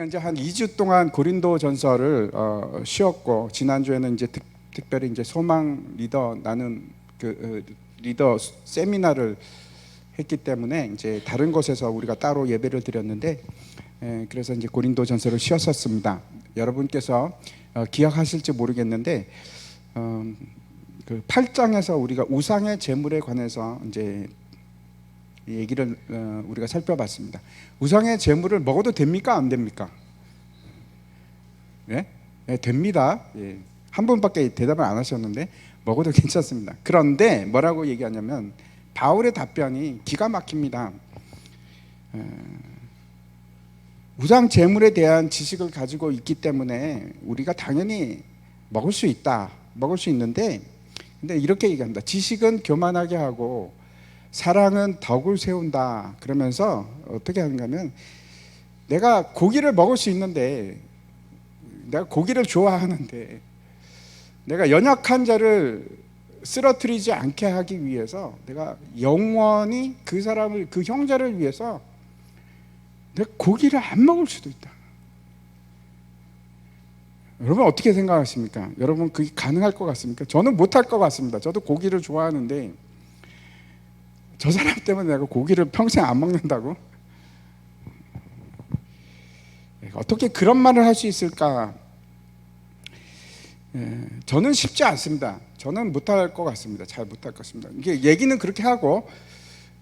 이제 한 2주 동안 고린도 전서를 쉬었고, 지난주에는 이제 특별히 이제 소망 리더 나는 리더 세미나를 했기 때문에 이제 다른 곳에서 우리가 따로 예배를 드렸는데, 그래서 이제 고린도 전서를 쉬었었습니다. 여러분께서 기억하실지 모르겠는데, 그 8장에서 우리가 우상의 제물에 관해서 이제 얘기를 우리가 살펴봤습니다. 우상의 제물을 먹어도 됩니까? 안 됩니까? 예? 네, 됩니다. 예. 한 분밖에 대답을 안 하셨는데 먹어도 괜찮습니다. 그런데 뭐라고 얘기하냐면 바울의 답변이 기가 막힙니다. 우상 제물에 대한 지식을 가지고 있기 때문에 우리가 당연히 먹을 수 있다, 먹을 수 있는데, 근데 이렇게 얘기합니다. 지식은 교만하게 하고 사랑은 덕을 세운다. 그러면서 어떻게 하는가 하면, 내가 고기를 먹을 수 있는데, 내가 고기를 좋아하는데, 내가 연약한 자를 쓰러뜨리지 않게 하기 위해서 내가 영원히 그 사람을, 그 형제를 위해서 내가 고기를 안 먹을 수도 있다. 여러분 어떻게 생각하십니까? 여러분 그게 가능할 것 같습니까? 저는 못할 것 같습니다. 저도 고기를 좋아하는데 저 사람 때문에 내가 고기를 평생 안 먹는다고? 어떻게 그런 말을 할 수 있을까? 저는 쉽지 않습니다. 저는 못할 것 같습니다. 잘 못할 것 같습니다. 이게 얘기는 그렇게 하고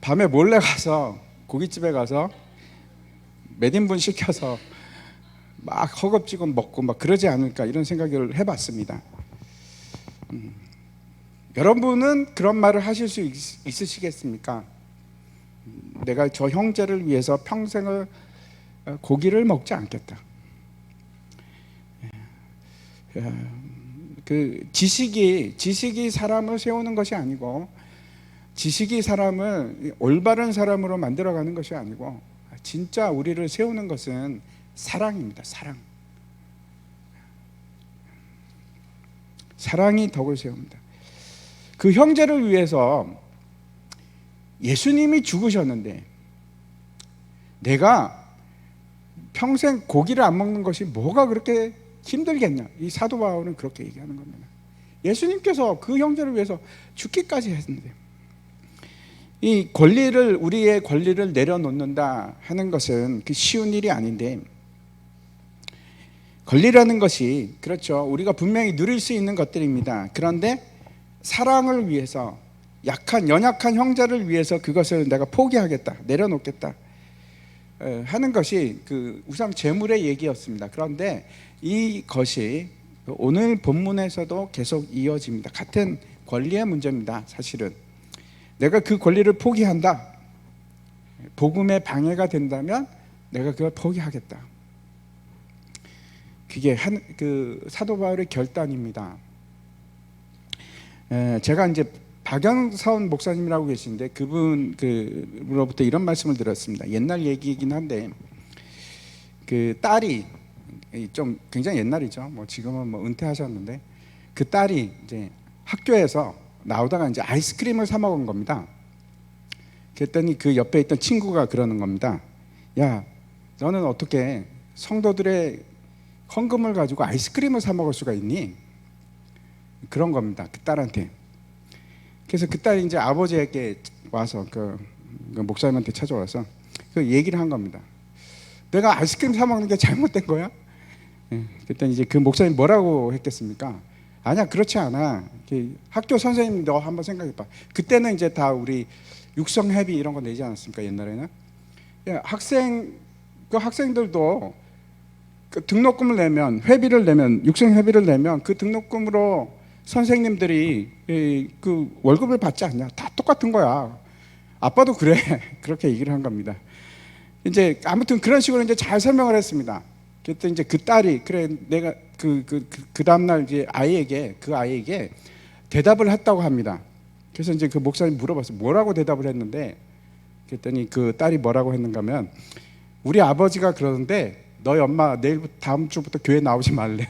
밤에 몰래 가서 고깃집에 가서 몇 인분 시켜서 막 허겁지겁 먹고 막 그러지 않을까, 이런 생각을 해봤습니다. 여러분은 그런 말을 하실 수 있으시겠습니까? 내가 저 형제를 위해서 평생을 고기를 먹지 않겠다. 그 지식이 사람을 세우는 것이 아니고, 지식이 사람을 올바른 사람으로 만들어가는 것이 아니고, 진짜 우리를 세우는 것은 사랑입니다. 사랑이 덕을 세웁니다. 그 형제를 위해서 예수님이 죽으셨는데 내가 평생 고기를 안 먹는 것이 뭐가 그렇게 힘들겠냐? 이 사도 바울은 그렇게 얘기하는 겁니다. 예수님께서 그 형제를 위해서 죽기까지 했는데, 이 권리를, 우리의 권리를 내려놓는다 하는 것은 그 쉬운 일이 아닌데, 권리라는 것이, 그렇죠, 우리가 분명히 누릴 수 있는 것들입니다. 그런데 사랑을 위해서, 연약한 형제를 위해서 그것을 내가 포기하겠다, 내려놓겠다 하는 것이 그 우상 제물의 얘기였습니다. 그런데 이것이 오늘 본문에서도 계속 이어집니다. 같은 권리의 문제입니다. 사실은 내가 그 권리를 포기한다, 복음에 방해가 된다면 내가 그걸 포기하겠다. 그게 그 사도 바울의 결단입니다. 제가 이제 박영선 목사님이라고 계신데 그분으로부터 이런 말씀을 들었습니다. 옛날 얘기이긴 한데, 그 딸이 좀 굉장히 옛날이죠. 뭐 지금은 뭐 은퇴하셨는데, 그 딸이 이제 학교에서 나오다가 이제 아이스크림을 사 먹은 겁니다. 그랬더니 그 옆에 있던 친구가 그러는 겁니다. 야, 너는 어떻게 성도들의 헌금을 가지고 아이스크림을 사 먹을 수가 있니? 그런 겁니다. 그 딸한테. 그래서 그 딸이 이제 아버지에게 와서 그 목사님한테 찾아와서 그 얘기를 한 겁니다. 내가 아이스크림 사 먹는 게 잘못된 거야? 그랬더니 이제 그 목사님 뭐라고 했겠습니까? 아니야, 그렇지 않아. 학교 선생님 너 한번 생각해봐. 그때는 이제 다 우리 육성회비 이런 거 내지 않았습니까? 옛날에는. 학생들도 그 등록금을 내면, 회비를 내면, 육성회비를 내면 그 등록금으로 선생님들이 그 월급을 받지 않냐? 다 똑같은 거야. 아빠도 그래. 그렇게 얘기를 한 겁니다. 이제 아무튼 그런 식으로 이제 잘 설명을 했습니다. 그랬더니 이제 그 딸이, 그래, 내가 그 다음날 이제 그 아이에게 대답을 했다고 합니다. 그래서 이제 그 목사님 물어봤어요. 뭐라고 대답을 했는데, 그랬더니 그 딸이 뭐라고 했는가 하면, 우리 아버지가 그러는데 너희 엄마 다음 주부터 교회 나오지 말래.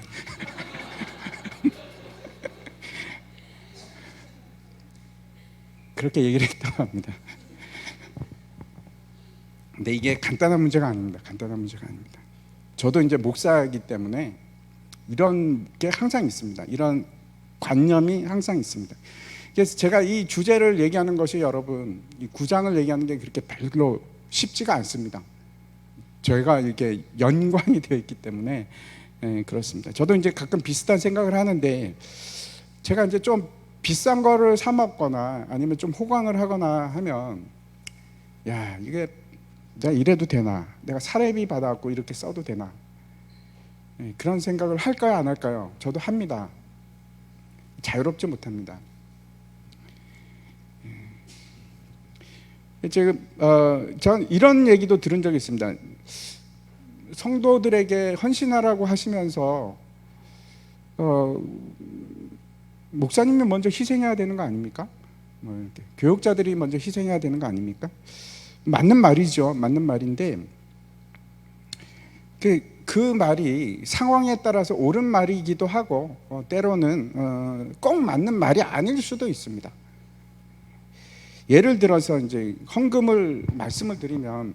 그렇게 얘기를 했다고 합니다. 근데 이게 간단한 문제가 아닙니다. 저도 이제 목사이기 때문에 이런 게 항상 있습니다. 이런 관념이 항상 있습니다. 그래서 제가 이 주제를 얘기하는 것이 여러분, 이 구장을 얘기하는 게 그렇게 별로 쉽지가 않습니다. 저희가 이렇게 연관이 되어 있기 때문에 그렇습니다. 저도 이제 가끔 비슷한 생각을 하는데, 제가 이제 좀 비싼 거를 사 먹거나 아니면 좀 호강을 하거나 하면, 야, 이게 내가 이래도 되나? 내가 사례비 받아갖고 이렇게 써도 되나? 그런 생각을 할까요, 안 할까요? 저도 합니다. 자유롭지 못합니다. 지금 전 이런 얘기도 들은 적이 있습니다. 성도들에게 헌신하라고 하시면서 목사님이 먼저 희생해야 되는 거 아닙니까? 뭐 이렇게 교육자들이 먼저 희생해야 되는 거 아닙니까? 맞는 말이죠. 맞는 말인데 그 말이 상황에 따라서 옳은 말이기도 하고 때로는 꼭 맞는 말이 아닐 수도 있습니다. 예를 들어서 이제 헌금을 말씀을 드리면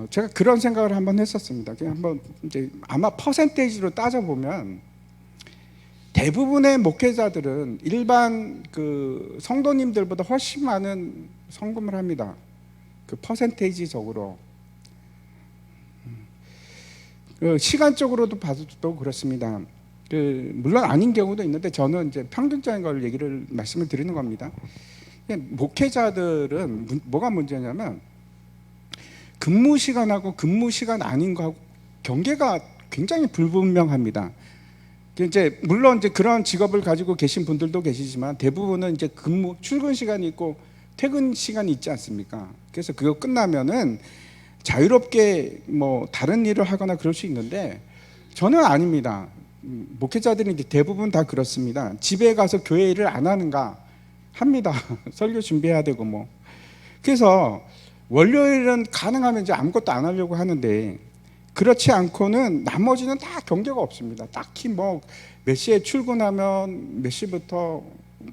제가 그런 생각을 한번 했었습니다. 그냥 한번 이제 아마 퍼센테이지로 따져 보면 대부분의 목회자들은 일반 그 성도님들보다 훨씬 많은 헌금을 합니다. 그 퍼센테이지적으로. 시간적으로도 봐도 그렇습니다. 물론 아닌 경우도 있는데 저는 이제 평균적인 걸 말씀을 드리는 겁니다. 목회자들은 뭐가 문제냐면 근무 시간하고 근무 시간 아닌 거하고 경계가 굉장히 불분명합니다. 이제 물론 이제 그런 직업을 가지고 계신 분들도 계시지만 대부분은 이제 출근 시간이 있고 퇴근 시간이 있지 않습니까? 그래서 그거 끝나면은 자유롭게 뭐 다른 일을 하거나 그럴 수 있는데 저는 아닙니다. 목회자들은 이제 대부분 다 그렇습니다. 집에 가서 교회 일을 안 하는가 합니다. 설교 준비해야 되고 뭐. 그래서 월요일은 가능하면 이제 아무것도 안 하려고 하는데 그렇지 않고는 나머지는 다 경계가 없습니다. 딱히 뭐 몇 시에 출근하면 몇 시부터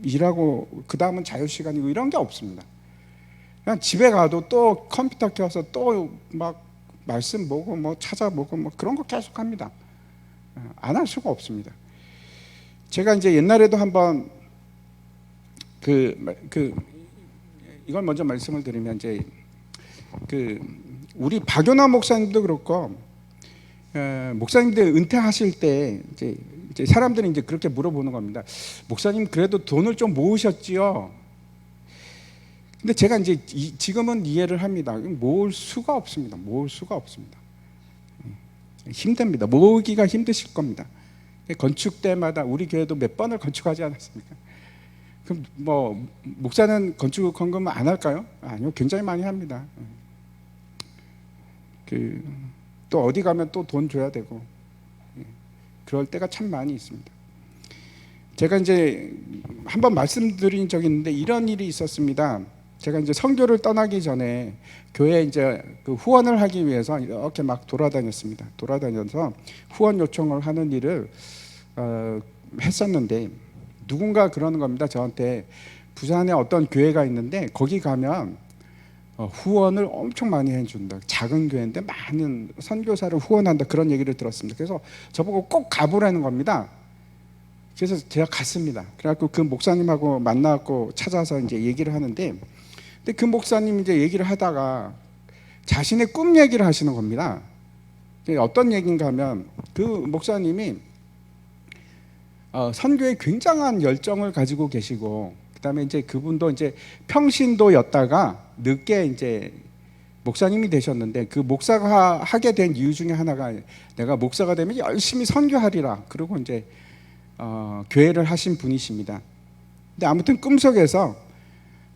일하고 그 다음은 자유시간이고 이런 게 없습니다. 그냥 집에 가도 또 컴퓨터 켜서 또 막 말씀 보고 뭐 찾아보고 뭐 그런 거 계속 합니다. 안 할 수가 없습니다. 제가 이제 옛날에도 한번 이걸 먼저 말씀을 드리면 이제 우리 박연화 목사님도 그렇고 목사님들 은퇴하실 때 이제 사람들이 이제 그렇게 물어보는 겁니다. 목사님 그래도 돈을 좀 모으셨지요? 근데 제가 이제 지금은 이해를 합니다. 모을 수가 없습니다. 모을 수가 없습니다. 힘듭니다. 모으기가 힘드실 겁니다. 건축 때마다 우리 교회도 몇 번을 건축하지 않았습니까? 그럼 뭐 목사는 건축 헌금 안 할까요? 아니요, 굉장히 많이 합니다. 또 어디 가면 또 돈 줘야 되고 그럴 때가 참 많이 있습니다. 제가 이제 한번 말씀드린 적이 있는데 이런 일이 있었습니다. 제가 이제 선교를 떠나기 전에 교회에 이제 그 후원을 하기 위해서 이렇게 막 돌아다녔습니다. 돌아다녀서 후원 요청을 하는 일을 했었는데 누군가 그러는 겁니다. 저한테 부산에 어떤 교회가 있는데 거기 가면 후원을 엄청 많이 해준다. 작은 교회인데 많은 선교사를 후원한다. 그런 얘기를 들었습니다. 그래서 저보고 꼭 가보라는 겁니다. 그래서 제가 갔습니다. 그래갖고 그 목사님하고 만나고 찾아서 이제 얘기를 하는데, 근데 그 목사님 이제 얘기를 하다가 자신의 꿈 얘기를 하시는 겁니다. 어떤 얘기인가 하면 그 목사님이 선교에 굉장한 열정을 가지고 계시고, 그다음에 이제 그분도 이제 평신도였다가 늦게 이제 목사님이 되셨는데 그 목사가 하게 된 이유 중에 하나가 내가 목사가 되면 열심히 선교하리라. 그리고 이제 교회를 하신 분이십니다. 근데 아무튼 꿈속에서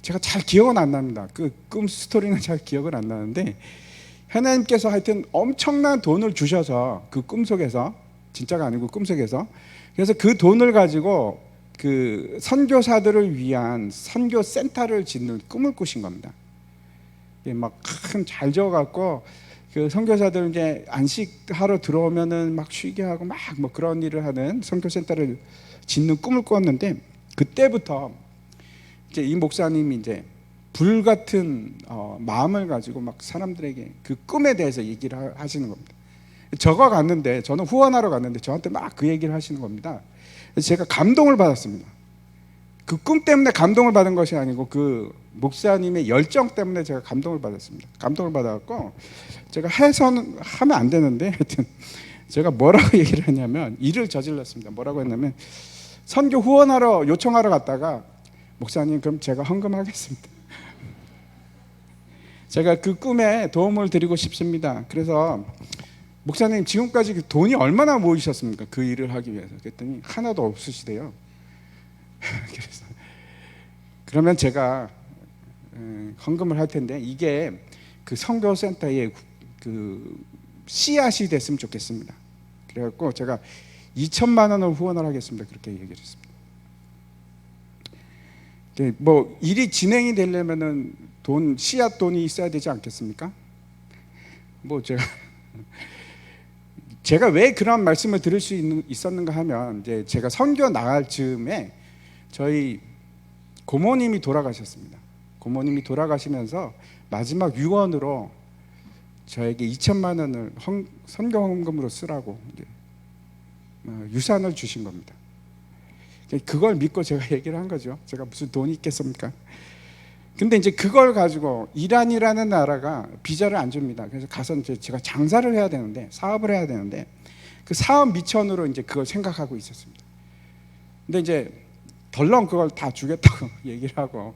제가 잘 기억은 안 납니다. 그 꿈 스토리는 잘 기억은 안 나는데 하나님께서 하여튼 엄청난 돈을 주셔서 그 꿈속에서, 진짜가 아니고 꿈속에서, 그래서 그 돈을 가지고 그 선교사들을 위한 선교 센터를 짓는 꿈을 꾸신 겁니다. 막 큰 잘 지어갖고 그 선교사들 이제 안식하러 들어오면은 막 쉬게 하고 막 뭐 그런 일을 하는 선교 센터를 짓는 꿈을 꿨는데 그때부터 이제 이 목사님이 이제 불 같은 마음을 가지고 막 사람들에게 그 꿈에 대해서 얘기를 하시는 겁니다. 적어갔는데, 저는 후원하러 갔는데 저한테 막 그 얘기를 하시는 겁니다. 그래서 제가 감동을 받았습니다. 그 꿈 때문에 감동을 받은 것이 아니고 그 목사님의 열정 때문에 제가 감동을 받았습니다. 감동을 받아갖고 제가 해서는 하면 안 되는데 하여튼 제가 뭐라고 얘기를 했냐면, 일을 저질렀습니다. 뭐라고 했냐면, 선교 후원하러 요청하러 갔다가 목사님 그럼 제가 헌금하겠습니다. 제가 그 꿈에 도움을 드리고 싶습니다. 그래서 목사님 지금까지 그 돈이 얼마나 모이셨습니까? 그 일을 하기 위해서. 그랬더니 하나도 없으시대요. 그래서 그러면 제가 헌금을 할 텐데 이게 그 선교센터의 그 씨앗이 됐으면 좋겠습니다. 그래갖고 제가 2천만 원을 후원을 하겠습니다. 그렇게 얘기를 했습니다. 뭐 일이 진행이 되려면은 씨앗 돈이 있어야 되지 않겠습니까? 뭐 제가 왜 그런 말씀을 들을 수 있었는가 하면, 이제 제가 선교 나갈 즈음에 저희 고모님이 돌아가셨습니다. 고모님이 돌아가시면서 마지막 유언으로 저에게 2천만 원을 선교 헌금으로 쓰라고 유산을 주신 겁니다. 그걸 믿고 제가 얘기를 한 거죠. 제가 무슨 돈이 있겠습니까? 근데 이제 그걸 가지고 이란이라는 나라가 비자를 안 줍니다. 그래서 가서 이제 제가 장사를 해야 되는데, 사업을 해야 되는데, 그 사업 미천으로 이제 그걸 생각하고 있었습니다. 근데 이제 덜렁 그걸 다 주겠다고 얘기를 하고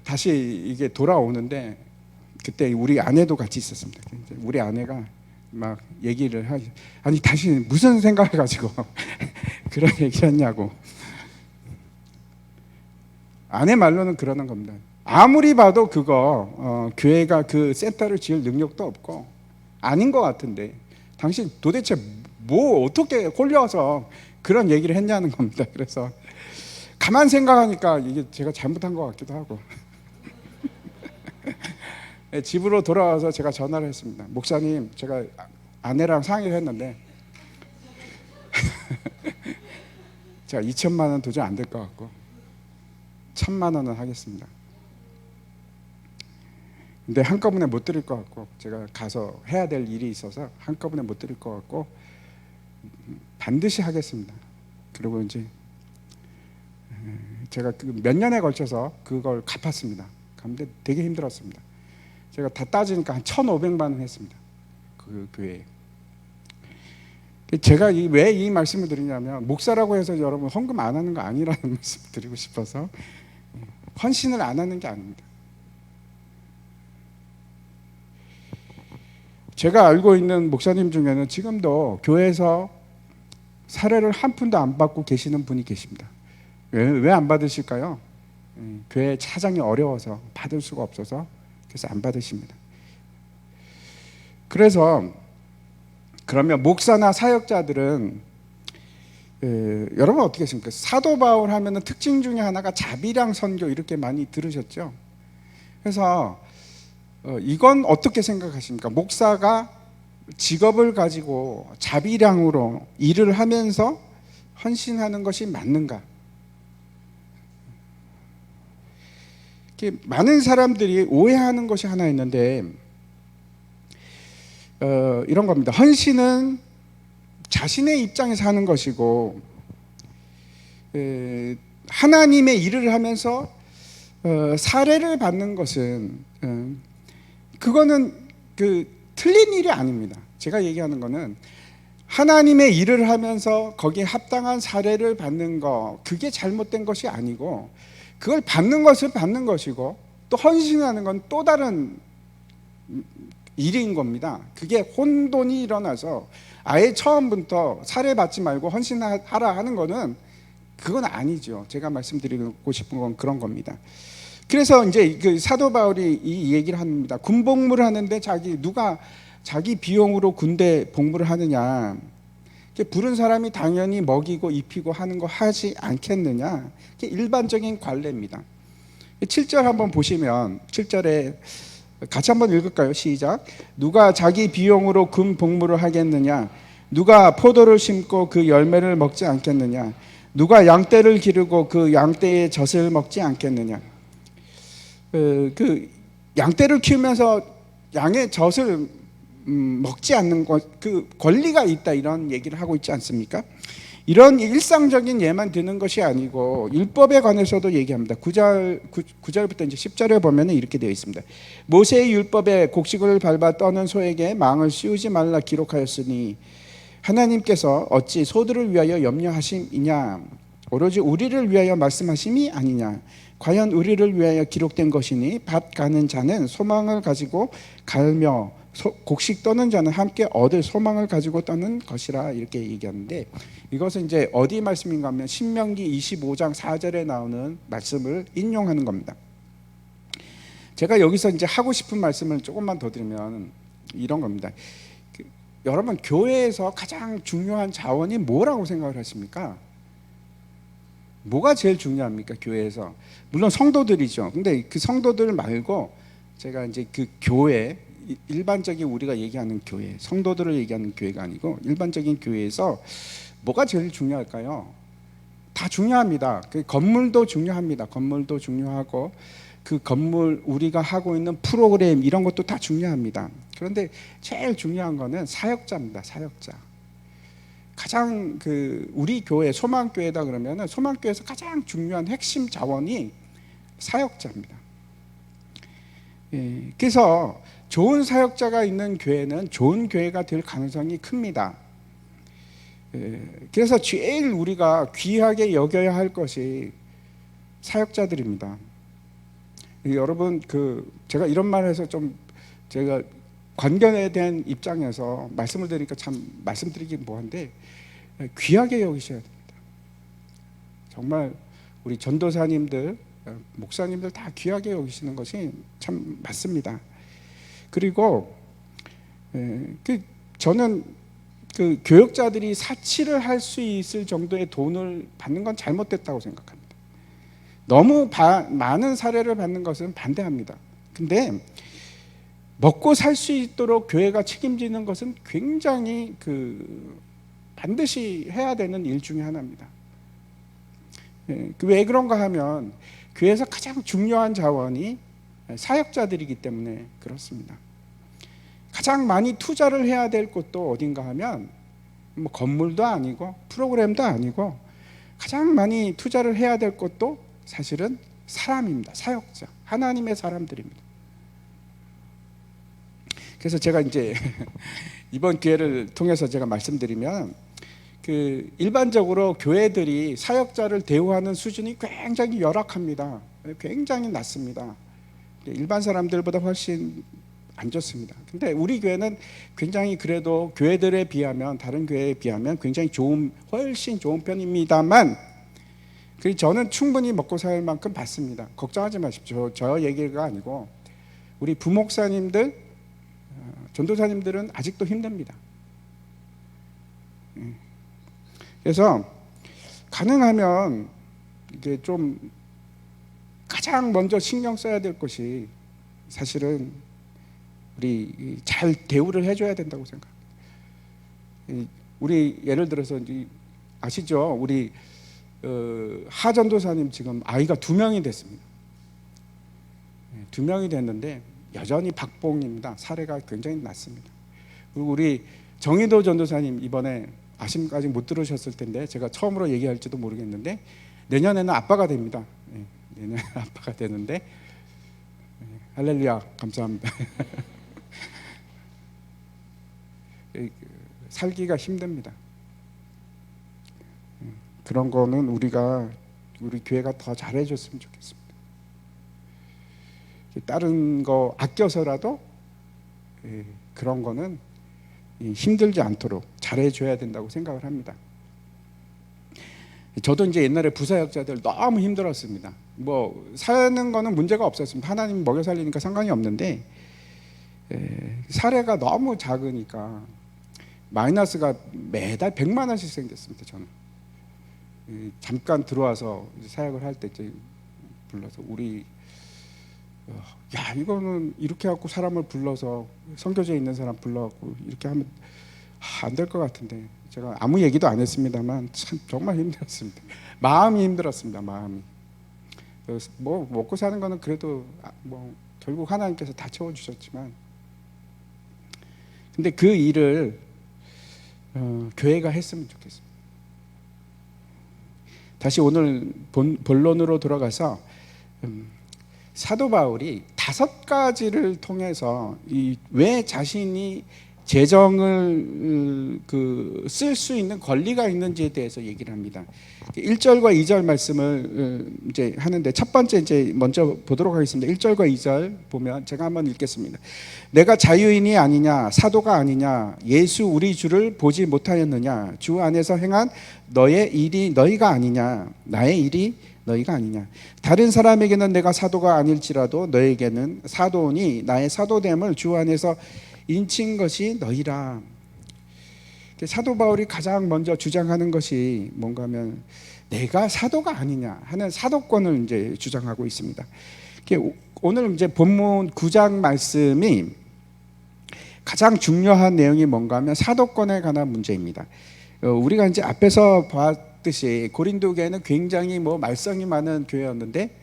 다시 이게 돌아오는데, 그때 우리 아내도 같이 있었습니다. 우리 아내가 막 얘기를 아니 당신 무슨 생각을 가지고 그런 얘기를 했냐고. 아내 말로는 그러는 겁니다. 아무리 봐도 그거 교회가 그 센터를 지을 능력도 없고 아닌 것 같은데 당신 도대체 뭐 어떻게 홀려서 그런 얘기를 했냐는 겁니다. 그래서 가만 생각하니까 이게 제가 잘못한 것 같기도 하고 집으로 돌아와서 제가 전화를 했습니다. 목사님, 제가 아내랑 상의를 했는데 제가 2천만 원 도저히 안 될 것 같고 1,000만 원은 하겠습니다. 근데 한꺼번에 못 드릴 것 같고, 제가 가서 해야 될 일이 있어서 한꺼번에 못 드릴 것 같고 반드시 하겠습니다. 그리고 이제 제가 몇 년에 걸쳐서 그걸 갚았습니다. 근데 되게 힘들었습니다. 제가 다 따지니까 한 1,500만 원 했습니다. 그 교회에. 제가 왜 이 말씀을 드리냐면, 목사라고 해서 여러분 헌금 안 하는 거 아니라는 말씀을 드리고 싶어서. 헌신을 안 하는 게 아닙니다. 제가 알고 있는 목사님 중에는 지금도 교회에서 사례를 한 푼도 안 받고 계시는 분이 계십니다. 왜 안 받으실까요? 교회 차장이 어려워서, 받을 수가 없어서 그래서 안 받으십니다. 그래서 그러면 목사나 사역자들은 여러분 어떻게 하십니까? 사도 바울 하면은 특징 중에 하나가 자비랑 선교, 이렇게 많이 들으셨죠? 그래서 이건 어떻게 생각하십니까? 목사가 직업을 가지고 자비량으로 일을 하면서 헌신하는 것이 맞는가? 많은 사람들이 오해하는 것이 하나 있는데 이런 겁니다. 헌신은 자신의 입장에서 하는 것이고, 하나님의 일을 하면서 사례를 받는 것은 그거는 틀린 일이 아닙니다. 제가 얘기하는 거는 하나님의 일을 하면서 거기에 합당한 사례를 받는 거, 그게 잘못된 것이 아니고, 그걸 받는 것을 받는 것이고, 또 헌신하는 건 또 다른 일인 겁니다. 그게 혼돈이 일어나서 아예 처음부터 사례 받지 말고 헌신하라 하는 거는 그건 아니죠. 제가 말씀드리고 싶은 건 그런 겁니다. 그래서 이제 그 사도 바울이 이 얘기를 합니다. 군 복무를 하는데 누가 자기 비용으로 군대 복무를 하느냐? 부른 사람이 당연히 먹이고 입히고 하는 거 하지 않겠느냐? 이게 일반적인 관례입니다. 7절 한번 보시면, 7절에 같이 한번 읽을까요? 시작. 누가 자기 비용으로 군 복무를 하겠느냐? 누가 포도를 심고 그 열매를 먹지 않겠느냐? 누가 양떼를 기르고 그 양떼의 젖을 먹지 않겠느냐? 그 양떼를 키우면서 양의 젖을 먹지 않는 것, 그 권리가 있다, 이런 얘기를 하고 있지 않습니까? 이런 일상적인 예만 드는 것이 아니고 율법에 관해서도 얘기합니다. 9절부터 이제 10절에 보면 이렇게 되어 있습니다. 모세의 율법에 곡식을 밟아 떠는 소에게 망을 씌우지 말라 기록하였으니 하나님께서 어찌 소들을 위하여 염려하심이냐, 오로지 우리를 위하여 말씀하심이 아니냐. 과연 우리를 위하여 기록된 것이니 밭 가는 자는 소망을 가지고 갈며 곡식 떠는 자는 함께 얻을 소망을 가지고 떠는 것이라, 이렇게 얘기하는데, 이것은 이제 어디 말씀인가 하면 신명기 25장 4절에 나오는 말씀을 인용하는 겁니다. 제가 여기서 이제 하고 싶은 말씀을 조금만 더 드리면 이런 겁니다. 여러분, 교회에서 가장 중요한 자원이 뭐라고 생각을 하십니까? 뭐가 제일 중요합니까? 교회에서 물론 성도들이죠. 근데 그 성도들 말고 제가 이제 그 교회, 일반적인 우리가 얘기하는 교회, 성도들을 얘기하는 교회가 아니고 일반적인 교회에서 뭐가 제일 중요할까요? 다 중요합니다. 그 건물도 중요합니다. 건물도 중요하고 그 건물, 우리가 하고 있는 프로그램, 이런 것도 다 중요합니다. 그런데 제일 중요한 거는 사역자입니다. 사역자. 가장 우리 교회, 소망교회다 그러면 소망교회에서 가장 중요한 핵심 자원이 사역자입니다. 그래서 좋은 사역자가 있는 교회는 좋은 교회가 될 가능성이 큽니다. 그래서 제일 우리가 귀하게 여겨야 할 것이 사역자들입니다. 여러분, 제가 이런 말을 해서 좀 제가 관견에 대한 입장에서 말씀을 드리니까 참 말씀드리기 뭐한데, 귀하게 여기셔야 됩니다. 정말 우리 전도사님들, 목사님들 다 귀하게 여기시는 것이 참 맞습니다. 그리고 저는 교역자들이 사치를 할 수 있을 정도의 돈을 받는 건 잘못됐다고 생각합니다. 너무 많은 사례를 받는 것은 반대합니다. 근데 먹고 살 수 있도록 교회가 책임지는 것은 굉장히 반드시 해야 되는 일 중에 하나입니다. 왜 그런가 하면 교회에서 가장 중요한 자원이 사역자들이기 때문에 그렇습니다. 가장 많이 투자를 해야 될 곳도 어딘가 하면 뭐 건물도 아니고 프로그램도 아니고, 가장 많이 투자를 해야 될 곳도 사실은 사람입니다. 사역자, 하나님의 사람들입니다. 그래서 제가 이제 이번 기회를 통해서 제가 말씀드리면, 일반적으로 교회들이 사역자를 대우하는 수준이 굉장히 열악합니다. 굉장히 낮습니다. 일반 사람들보다 훨씬 안 좋습니다. 근데 우리 교회는 굉장히 그래도 교회들에 비하면, 다른 교회에 비하면 굉장히 훨씬 좋은 편입니다만, 저는 충분히 먹고 살 만큼 받습니다. 걱정하지 마십시오. 저 얘기가 아니고 우리 부목사님들, 전도사님들은 아직도 힘듭니다. 그래서 가능하면 이게 좀 가장 먼저 신경 써야 될 것이, 사실은 우리 잘 대우를 해줘야 된다고 생각합니다. 우리 예를 들어서 아시죠? 우리 하 전도사님 지금 아이가 2명이 됐습니다. 2명이 됐는데 여전히 박봉입니다. 사례가 굉장히 낮습니다. 그리고 우리 정희도 전도사님, 이번에 아직 못 들으셨을 텐데 제가 처음으로 얘기할지도 모르겠는데, 내년에는 아빠가 됩니다. 내년에 아빠가 되는데, 할렐루야, 감사합니다. 살기가 힘듭니다. 그런 거는 우리 교회가 더 잘해줬으면 좋겠습니다. 다른 거 아껴서라도 그런 거는 힘들지 않도록 잘해줘야 된다고 생각을 합니다. 저도 이제 옛날에 부사역자들 너무 힘들었습니다. 뭐 사는 거는 문제가 없었습니다. 하나님 먹여 살리니까 상관이 없는데, 사례가 너무 작으니까 마이너스가 매달 100만 원씩 생겼습니다. 저는 잠깐 들어와서 사역을 할 때 불러서 야, 이거는 이렇게 갖고 사람을 불러서, 선교제에 있는 사람 불러갖고 이렇게 하면 안 될 것 같은데, 제가 아무 얘기도 안 했습니다만 참 정말 힘들었습니다. 마음이 힘들었습니다. 마음이. 뭐 먹고 사는 거는 그래도 뭐 결국 하나님께서 다 채워주셨지만, 근데 그 일을 교회가 했으면 좋겠습니다. 다시 오늘 본론으로 돌아가서 사도 바울이 5가지를 통해서 왜 자신이 재정을 쓸 수 있는 권리가 있는지에 대해서 얘기를 합니다. 1절과 2절 말씀을 이제 하는데, 첫 번째 이제 먼저 보도록 하겠습니다. 1절과 2절 보면 제가 한번 읽겠습니다. 내가 자유인이 아니냐, 사도가 아니냐, 예수 우리 주를 보지 못하였느냐, 주 안에서 행한 너의 일이 너희가 아니냐, 나의 일이 너희가 아니냐. 다른 사람에게는 내가 사도가 아닐지라도 너에게는 사도니 나의 사도됨을 주 안에서 인친 것이 너희라. 사도 바울이 가장 먼저 주장하는 것이 뭔가 하면 내가 사도가 아니냐 하는 사도권을 이제 주장하고 있습니다. 오늘 이제 본문 9장 말씀이 가장 중요한 내용이 뭔가 하면 사도권에 관한 문제입니다. 우리가 이제 앞에서 봤듯이 고린도 교회는 굉장히 말썽이 많은 교회였는데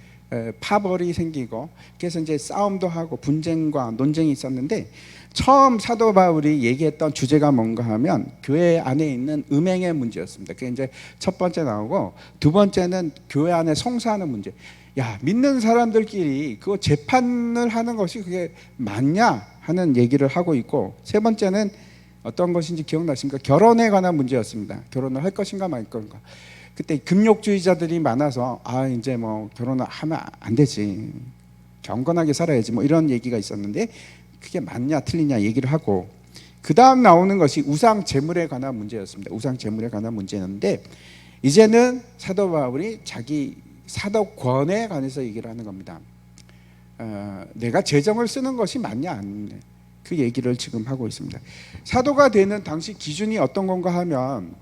파벌이 생기고, 그래서 이제 싸움도 하고 분쟁과 논쟁이 있었는데, 처음 사도 바울이 얘기했던 주제가 뭔가 하면 교회 안에 있는 음행의 문제였습니다. 그게 이제 첫 번째 나오고, 두 번째는 교회 안에 송사하는 문제. 야, 믿는 사람들끼리 그거 재판을 하는 것이 그게 맞냐 하는 얘기를 하고 있고, 세 번째는 어떤 것인지 기억나십니까? 결혼에 관한 문제였습니다. 결혼을 할 것인가 말 건가. 그때 금욕주의자들이 많아서 이제 결혼을 하면 안 되지, 경건하게 살아야지, 이런 얘기가 있었는데 그게 맞냐 틀리냐 얘기를 하고, 그 다음 나오는 것이 우상 제물에 관한 문제였습니다. 우상 제물에 관한 문제였는데, 이제는 사도 바울이 자기 사도권에 관해서 얘기를 하는 겁니다. 내가 재정을 쓰는 것이 맞냐 아니냐, 그 얘기를 지금 하고 있습니다. 사도가 되는 당시 기준이 어떤 건가 하면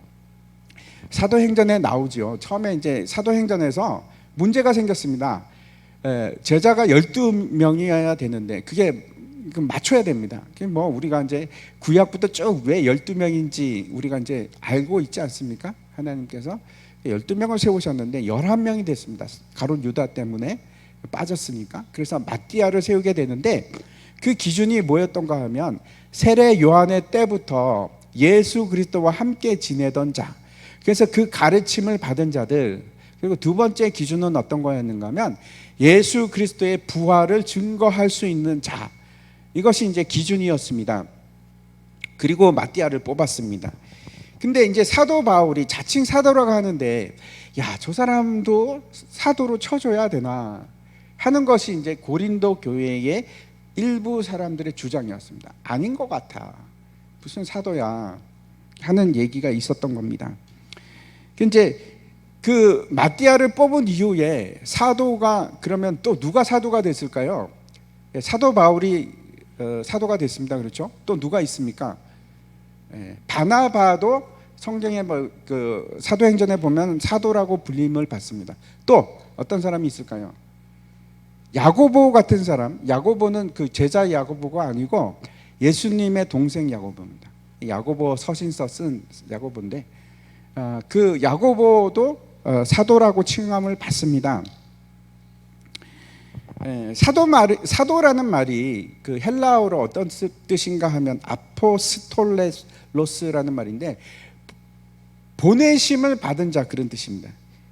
사도행전에 나오죠. 처음에 이제 사도행전에서 문제가 생겼습니다. 제자가 12명이어야 되는데 그게 맞춰야 됩니다. 우리가 이제 구약부터 쭉 왜 12명인지 우리가 이제 알고 있지 않습니까? 하나님께서 12명을 세우셨는데 11명이 됐습니다. 가룟 유다 때문에 빠졌으니까. 그래서 마띠아를 세우게 되는데, 그 기준이 뭐였던가 하면 세례 요한의 때부터 예수 그리스도와 함께 지내던 자, 그래서 그 가르침을 받은 자들, 그리고 두 번째 기준은 어떤 거였는가 하면 예수 그리스도의 부활을 증거할 수 있는 자, 이것이 이제 기준이었습니다. 그리고 마띠아를 뽑았습니다. 근데 이제 사도 바울이 자칭 사도라고 하는데, 야, 저 사람도 사도로 쳐줘야 되나 하는 것이 이제 고린도 교회의 일부 사람들의 주장이었습니다. 아닌 것 같아, 무슨 사도야 하는 얘기가 있었던 겁니다. 이제 그 마띠아를 뽑은 이후에 사도가, 그러면 또 누가 사도가 됐을까요? 사도 바울이 사도가 됐습니다. 그렇죠? 또 누가 있습니까? 바나바도 성경에 그 사도행전에 보면 사도라고 불림을 받습니다. 또 어떤 사람이 있을까요? 야고보 같은 사람. 야고보는 그 제자 야고보가 아니고 예수님의 동생 야고보입니다. 야고보 서신서 쓴 야고보인데, 그 야고보도 사도라고 칭함을 받습니다. 사도라는 말이 그 헬라어로 어떤 뜻인가 하면 아포스톨레로스라는 말인데, 보내심을 받은 자, 그런 뜻입니다.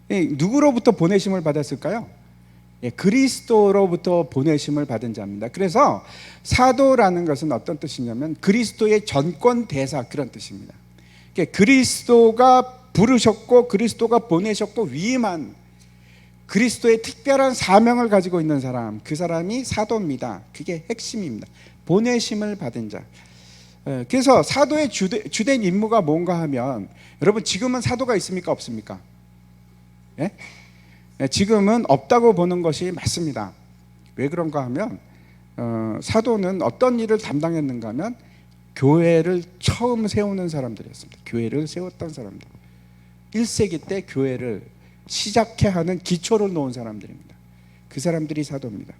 누구로부터 보내심을 받았을까요? 그리스도로부터 보내심을 받은 자입니다. 그래서 사도라는 것은 어떤 뜻이냐면 그리스도의 전권 대사, 그런 뜻입니다. 그리스도가 부르셨고 그리스도가 보내셨고 위임한 그리스도의 특별한 사명을 가지고 있는 사람, 그 사람이 사도입니다. 그게 핵심입니다. 보내심을 받은 자. 그래서 사도의 주된 임무가 뭔가 하면, 여러분 지금은 사도가 있습니까 없습니까? 예? 지금은 없다고 보는 것이 맞습니다. 왜 그런가 하면 사도는 어떤 일을 담당했는가 하면 교회를 처음 세우는 사람들이었습니다. 교회를 세웠던 사람들, 1세기 때 교회를 시작해 하는 기초를 놓은 사람들입니다. 그 사람들이 사도입니다.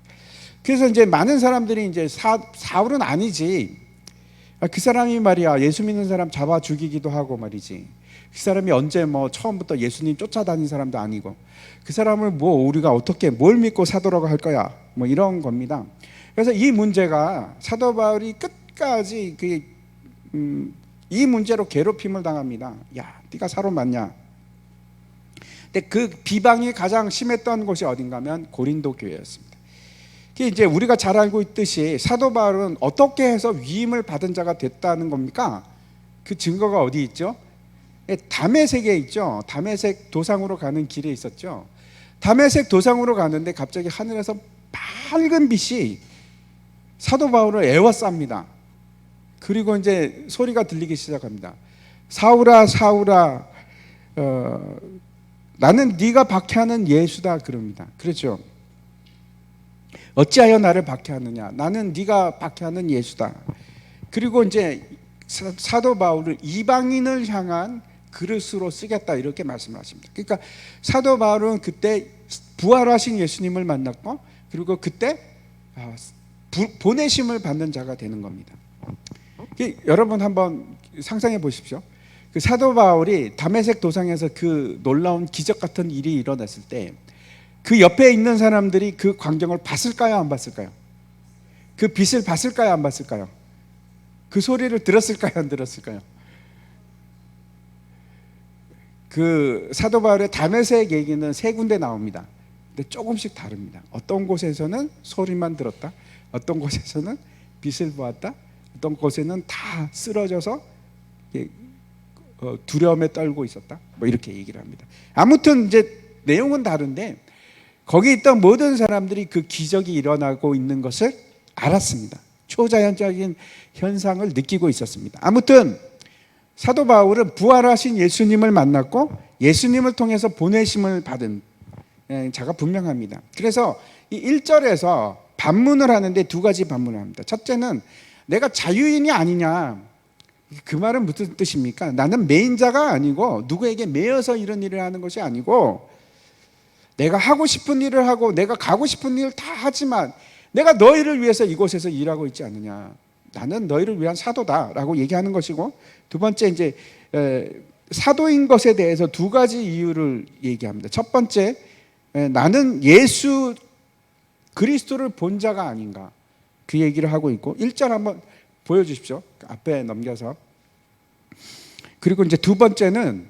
그래서 이제 많은 사람들이 이제 사울은 아니지, 그 사람이 말이야 예수 믿는 사람 잡아 죽이기도 하고 말이지, 그 사람이 언제 처음부터 예수님 쫓아다닌 사람도 아니고, 그 사람을 우리가 어떻게 뭘 믿고 사도라고 할 거야, 이런 겁니다. 그래서 이 문제가 사도 바울이 끝까지 이 문제로 괴롭힘을 당합니다. 야, 네가 사로 맞냐? 근데 그 비방이 가장 심했던 곳이 어딘가면 고린도 교회였습니다. 이제 우리가 잘 알고 있듯이 사도 바울은 어떻게 해서 위임을 받은 자가 됐다는 겁니까? 그 증거가 어디 있죠? 다메섹에 있죠. 다메섹 도상으로 가는 길에 있었죠. 다메섹 도상으로 가는데 갑자기 하늘에서 밝은 빛이 사도 바울을 에워쌉니다. 그리고 이제 소리가 들리기 시작합니다. 사울아, 사울아, 나는 네가 박해하는 예수다, 그럽니다. 그렇죠? 어찌하여 나를 박해하느냐? 나는 네가 박해하는 예수다. 그리고 이제 사도 바울을 이방인을 향한 그릇으로 쓰겠다, 이렇게 말씀하십니다. 그러니까 사도 바울은 그때 부활하신 예수님을 만났고, 그리고 그때 보내심을 받는 자가 되는 겁니다. 여러분 한번 상상해 보십시오. 그 사도 바울이 다메섹 도상에서 그 놀라운 기적 같은 일이 일어났을 때 그 옆에 있는 사람들이 그 광경을 봤을까요, 안 봤을까요? 그 빛을 봤을까요, 안 봤을까요? 그 소리를 들었을까요, 안 들었을까요? 그 사도 바울의 다메섹 얘기는 세 군데 나옵니다. 근데 조금씩 다릅니다. 어떤 곳에서는 소리만 들었다, 어떤 곳에서는 빛을 보았다, 어떤 곳에는 다 쓰러져서 두려움에 떨고 있었다, 뭐 이렇게 얘기를 합니다. 아무튼 이제 내용은 다른데 거기 있던 모든 사람들이 그 기적이 일어나고 있는 것을 알았습니다. 초자연적인 현상을 느끼고 있었습니다. 아무튼 사도 바울은 부활하신 예수님을 만났고 예수님을 통해서 보내심을 받은 자가 분명합니다. 그래서 이 1절에서 반문을 하는데 두 가지 반문을 합니다. 첫째는 내가 자유인이 아니냐, 그 말은 무슨 뜻입니까? 나는 매인자가 아니고 누구에게 매여서 이런 일을 하는 것이 아니고 내가 하고 싶은 일을 하고 내가 가고 싶은 일을 다 하지만 내가 너희를 위해서 이곳에서 일하고 있지 않느냐, 나는 너희를 위한 사도다라고 얘기하는 것이고, 두 번째 이제 사도인 것에 대해서 두 가지 이유를 얘기합니다. 첫 번째, 나는 예수 그리스도를 본 자가 아닌가, 그 얘기를 하고 있고, 1절 한번 보여주십시오. 앞에 넘겨서. 그리고 이제 두 번째는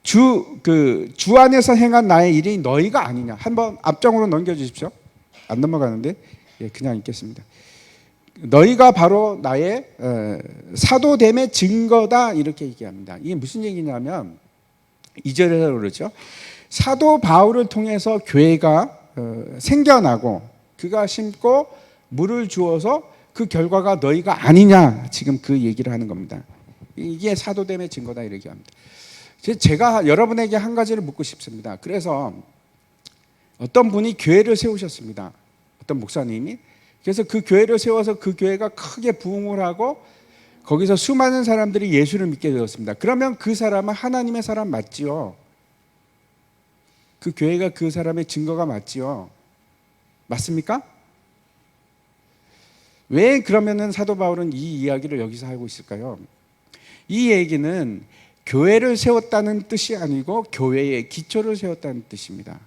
주 안에서 행한 나의 일이 너희가 아니냐. 한번 앞장으로 넘겨주십시오. 안 넘어가는데 그냥 읽겠습니다. 너희가 바로 나의 사도됨의 증거다, 이렇게 얘기합니다. 이게 무슨 얘기냐면 2절에서 그렇죠. 사도 바울을 통해서 교회가 생겨나고 그가 심고 물을 주어서 그 결과가 너희가 아니냐, 지금 그 얘기를 하는 겁니다. 이게 사도됨의 증거다, 이렇게 합니다. 제가 여러분에게 한 가지를 묻고 싶습니다. 그래서 어떤 분이 교회를 세우셨습니다. 어떤 목사님이. 그래서 그 교회를 세워서 그 교회가 크게 부흥을 하고 거기서 수많은 사람들이 예수를 믿게 되었습니다. 그러면 그 사람은 하나님의 사람 맞지요? 그 교회가 그 사람의 증거가 맞지요? 맞습니까? 왜 그러면은 사도 바울은 이 이야기를 여기서 하고 있을까요? 이 얘기는 교회를 세웠다는 뜻이 아니고 교회의 기초를 세웠다는 뜻입니다.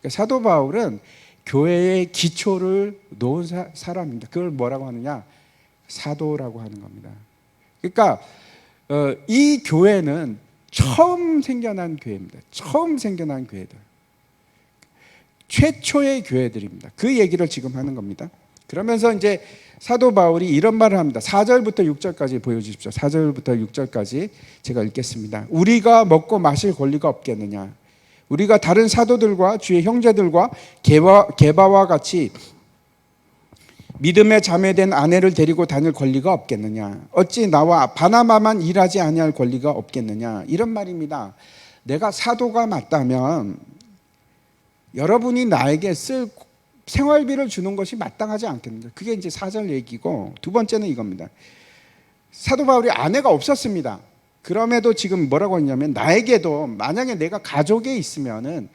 그러니까 사도 바울은 교회의 기초를 놓은 사람입니다. 그걸 뭐라고 하느냐? 사도라고 하는 겁니다. 그러니까 이 교회는 처음 생겨난 교회입니다. 처음 생겨난 교회들, 최초의 교회들입니다. 그 얘기를 지금 하는 겁니다. 그러면서 이제 사도 바울이 이런 말을 합니다. 4절부터 6절까지 보여주십시오. 4절부터 6절까지 제가 읽겠습니다. 우리가 먹고 마실 권리가 없겠느냐? 우리가 다른 사도들과 주의 형제들과 게바와 같이 믿음에 자매된 아내를 데리고 다닐 권리가 없겠느냐? 어찌 나와 바나바만 일하지 아니할 권리가 없겠느냐? 이런 말입니다. 내가 사도가 맞다면 여러분이 나에게 쓸 생활비를 주는 것이 마땅하지 않겠는가? 그게 이제 4절 얘기고, 두 번째는 이겁니다. 사도 바울이 아내가 없었습니다. 그럼에도 지금 뭐라고 했냐면 나에게도 만약에 내가 가족에 있으면은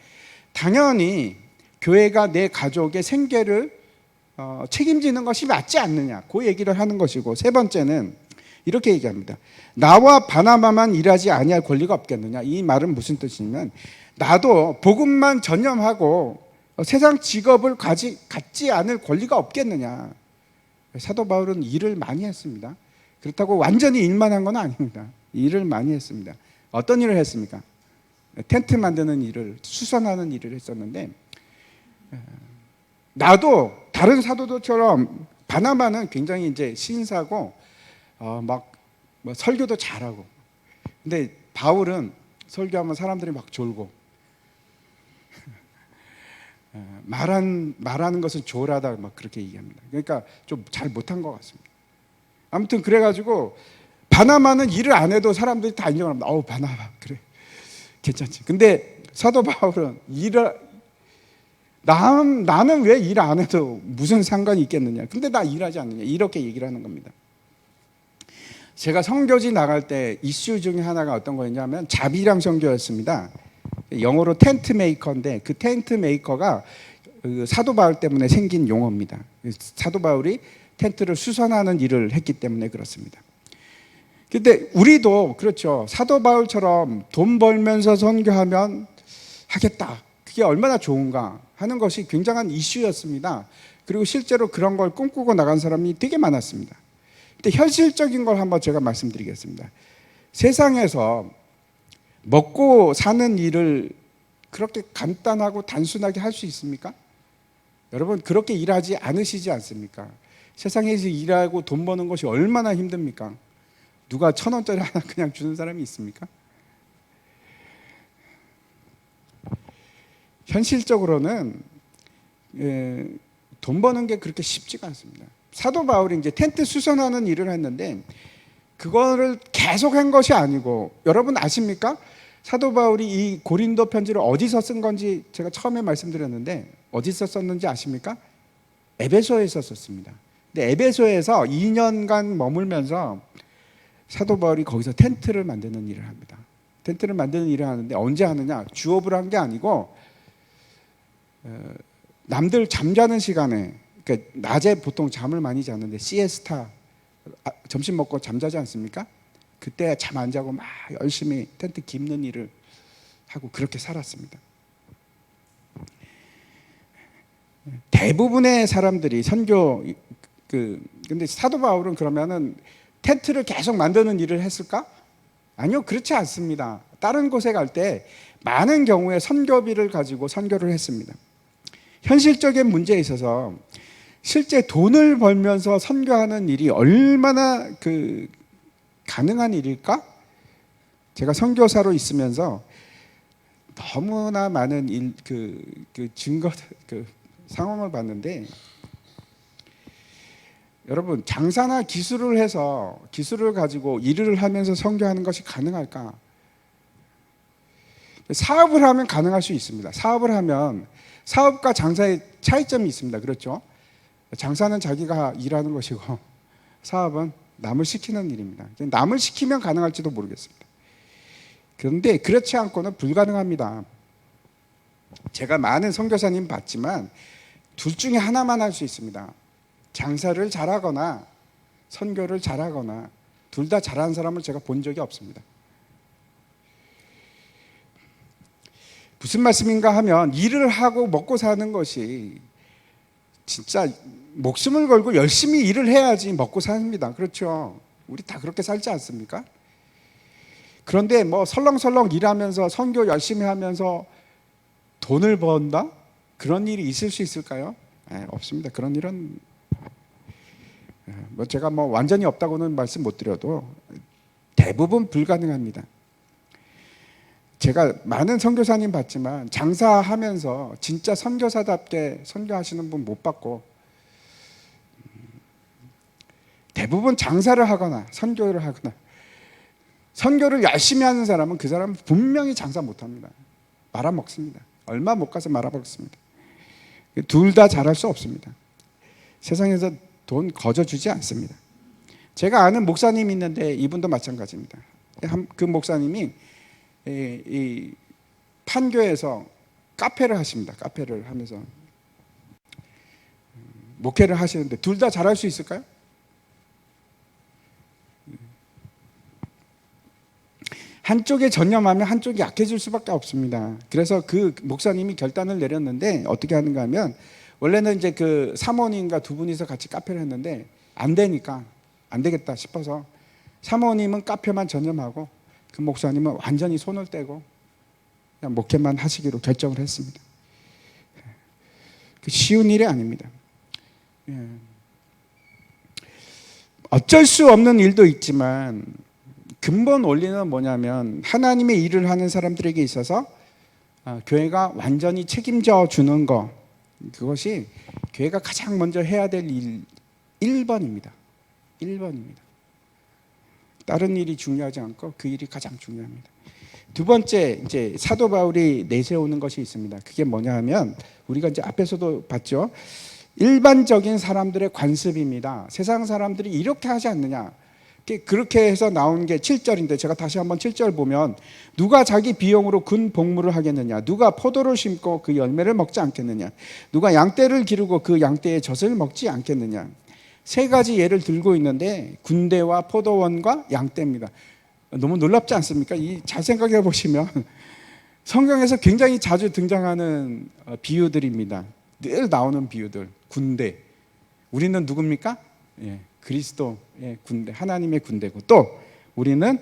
당연히 교회가 내 가족의 생계를 책임지는 것이 맞지 않느냐, 그 얘기를 하는 것이고, 세 번째는 이렇게 얘기합니다. 나와 바나바만 일하지 아니할 권리가 없겠느냐. 이 말은 무슨 뜻이냐면 나도 복음만 전념하고 세상 직업을 갖지 않을 권리가 없겠느냐. 사도 바울은 일을 많이 했습니다. 그렇다고 완전히 일만 한 건 아닙니다. 일을 많이 했습니다. 어떤 일을 했습니까? 텐트 만드는 일을, 수선하는 일을 했었는데, 나도 다른 사도들처럼 바나바는 굉장히 이제 신사고 막 뭐 설교도 잘하고, 근데 바울은 설교하면 사람들이 막 졸고 말하는 것은 조라다 막 그렇게 얘기합니다. 그러니까 좀 잘 못한 것 같습니다. 아무튼 그래가지고 바나바는 일을 안 해도 사람들이 다 인정을 합니다. 어우 바나바 그래 괜찮지. 근데 사도 바울은 나는 왜 일 안 해도 무슨 상관이 있겠느냐. 근데 나 일하지 않느냐. 이렇게 얘기를 하는 겁니다. 제가 선교지 나갈 때 이슈 중에 하나가 어떤 거였냐면 자비랑 선교였습니다. 영어로 텐트 메이커인데 그 텐트 메이커가 그 사도 바울 때문에 생긴 용어입니다. 사도 바울이 텐트를 수선하는 일을 했기 때문에 그렇습니다. 근데 우리도 그렇죠. 사도 바울처럼 돈 벌면서 선교하면 하겠다. 그게 얼마나 좋은가 하는 것이 굉장한 이슈였습니다. 그리고 실제로 그런 걸 꿈꾸고 나간 사람이 되게 많았습니다. 근데 현실적인 걸 한번 제가 말씀드리겠습니다. 세상에서 먹고 사는 일을 그렇게 간단하고 단순하게 할 수 있습니까? 여러분 그렇게 일하지 않으시지 않습니까? 세상에서 일하고 돈 버는 것이 얼마나 힘듭니까? 누가 1,000원짜리 하나 그냥 주는 사람이 있습니까? 현실적으로는 돈 버는 게 그렇게 쉽지가 않습니다. 사도 바울이 이제 텐트 수선하는 일을 했는데 그거를 계속 한 것이 아니고, 여러분 아십니까? 사도 바울이 이 고린도 편지를 어디서 쓴 건지 제가 처음에 말씀드렸는데 어디서 썼는지 아십니까? 에베소에서 썼습니다. 근데 에베소에서 2년간 머물면서 사도 바울이 거기서 텐트를 만드는 일을 합니다. 텐트를 만드는 일을 하는데 언제 하느냐? 주업을 한 게 아니고 남들 잠자는 시간에, 그러니까 낮에 보통 잠을 많이 자는데 시에스타, 점심 먹고 잠자지 않습니까? 그때 잠 안 자고 막 열심히 텐트 깁는 일을 하고 그렇게 살았습니다. 대부분의 사람들이 선교 근데 사도 바울은 그러면은 텐트를 계속 만드는 일을 했을까? 아니요, 그렇지 않습니다. 다른 곳에 갈 때 많은 경우에 선교비를 가지고 선교를 했습니다. 현실적인 문제에 있어서 실제 돈을 벌면서 선교하는 일이 얼마나 가능한 일일까? 제가 선교사로 있으면서 너무나 많은 증거, 상황을 봤는데, 여러분 장사나 기술을 해서 기술을 가지고 일을 하면서 선교하는 것이 가능할까? 사업을 하면 가능할 수 있습니다. 사업을 하면 사업과 장사의 차이점이 있습니다. 그렇죠? 장사는 자기가 일하는 것이고 사업은 남을 시키는 일입니다. 남을 시키면 가능할지도 모르겠습니다. 그런데 그렇지 않고는 불가능합니다. 제가 많은 선교사님 봤지만 둘 중에 하나만 할 수 있습니다. 장사를 잘하거나 선교를 잘하거나, 둘 다 잘하는 사람을 제가 본 적이 없습니다. 무슨 말씀인가 하면 일을 하고 먹고 사는 것이 진짜 목숨을 걸고 열심히 일을 해야지 먹고 삽니다. 그렇죠? 우리 다 그렇게 살지 않습니까? 그런데 뭐 설렁설렁 일하면서 선교 열심히 하면서 돈을 번다? 그런 일이 있을 수 있을까요? 없습니다. 그런 일은 제가 완전히 없다고는 말씀 못 드려도 대부분 불가능합니다. 제가 많은 선교사님 봤지만 장사하면서 진짜 선교사답게 선교하시는 분 못 봤고, 대부분 장사를 하거나 선교를 하거나, 선교를 열심히 하는 사람은 그 사람은 분명히 장사 못합니다. 말아먹습니다. 얼마 못 가서 말아먹습니다. 둘 다 잘할 수 없습니다. 세상에서 돈 거저주지 않습니다. 제가 아는 목사님이 있는데 이분도 마찬가지입니다. 그 목사님이 이 판교에서 카페를 하십니다. 카페를 하면서 목회를 하시는데 둘 다 잘할 수 있을까요? 한쪽에 전념하면 한쪽이 약해질 수밖에 없습니다. 그래서 그 목사님이 결단을 내렸는데 어떻게 하는가 하면, 원래는 이제 그 사모님과 두 분이서 같이 카페를 했는데 안 되니까 안 되겠다 싶어서 사모님은 카페만 전념하고 그 목사님은 완전히 손을 떼고 그냥 목회만 하시기로 결정을 했습니다. 쉬운 일이 아닙니다. 어쩔 수 없는 일도 있지만 근본 원리는 뭐냐면 하나님의 일을 하는 사람들에게 있어서 교회가 완전히 책임져 주는 거, 그것이 교회가 가장 먼저 해야 될 일 1번입니다. 1번입니다. 다른 일이 중요하지 않고 그 일이 가장 중요합니다. 두 번째, 이제 사도 바울이 내세우는 것이 있습니다. 그게 뭐냐 하면 우리가 이제 앞에서도 봤죠. 일반적인 사람들의 관습입니다. 세상 사람들이 이렇게 하지 않느냐. 그렇게 해서 나온 게 7절인데 제가 다시 한번 7절 보면 누가 자기 비용으로 군 복무를 하겠느냐, 누가 포도를 심고 그 열매를 먹지 않겠느냐, 누가 양떼를 기르고 그 양떼의 젖을 먹지 않겠느냐. 세 가지 예를 들고 있는데 군대와 포도원과 양떼입니다. 너무 놀랍지 않습니까? 잘 생각해 보시면 성경에서 굉장히 자주 등장하는 비유들입니다. 늘 나오는 비유들. 군대, 우리는 누굽니까? 그리스도의 군대, 하나님의 군대고, 또 우리는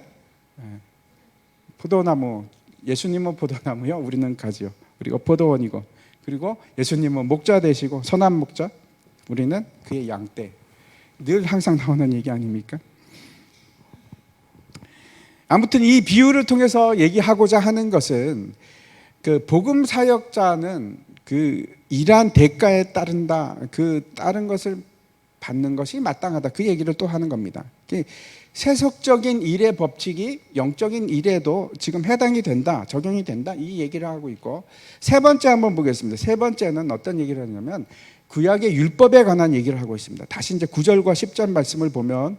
포도나무, 예수님은 포도나무요, 우리는 가지요. 그리고 포도원이고, 그리고 예수님은 목자 되시고 선한 목자, 우리는 그의 양떼. 늘 항상 나오는 얘기 아닙니까? 아무튼 이 비유를 통해서 얘기하고자 하는 것은 그 복음 사역자는 그 일한 대가에 따른다, 그 다른 것을 받는 것이 마땅하다, 그 얘기를 또 하는 겁니다. 세속적인 일의 법칙이 영적인 일에도 지금 해당이 된다, 적용이 된다, 이 얘기를 하고 있고, 세 번째 한번 보겠습니다. 세 번째는 어떤 얘기를 하냐면 구약의 율법에 관한 얘기를 하고 있습니다. 다시 이제 9절과 10절 말씀을 보면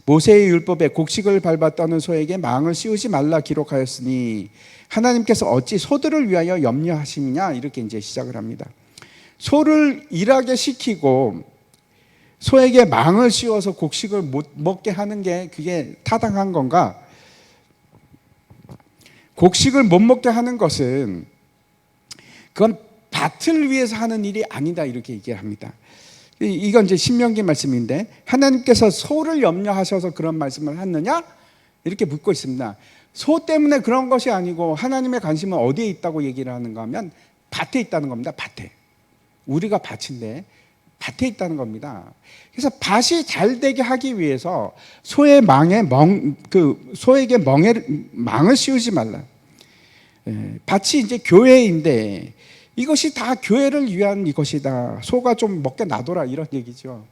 모세의 율법에 곡식을 밟아 떠는 소에게 망을 씌우지 말라 기록하였으니 하나님께서 어찌 소들을 위하여 염려하시느냐, 이렇게 이제 시작을 합니다. 소를 일하게 시키고 소에게 망을 씌워서 곡식을 못 먹게 하는 게 그게 타당한 건가? 곡식을 못 먹게 하는 것은 그건 밭을 위해서 하는 일이 아니다, 이렇게 얘기합니다. 이건 이제 신명기 말씀인데 하나님께서 소를 염려하셔서 그런 말씀을 하느냐? 이렇게 묻고 있습니다. 소 때문에 그런 것이 아니고 하나님의 관심은 어디에 있다고 얘기를 하는가 하면 밭에 있다는 겁니다. 밭에. 우리가 밭인데 밭에 있다는 겁니다. 그래서 밭이 잘 되게 하기 위해서 소의 소에게 망을 씌우지 말라. 밭이 이제 교회인데 이것이 다 교회를 위한 이것이다. 소가 좀 먹게 놔둬라, 이런 얘기죠.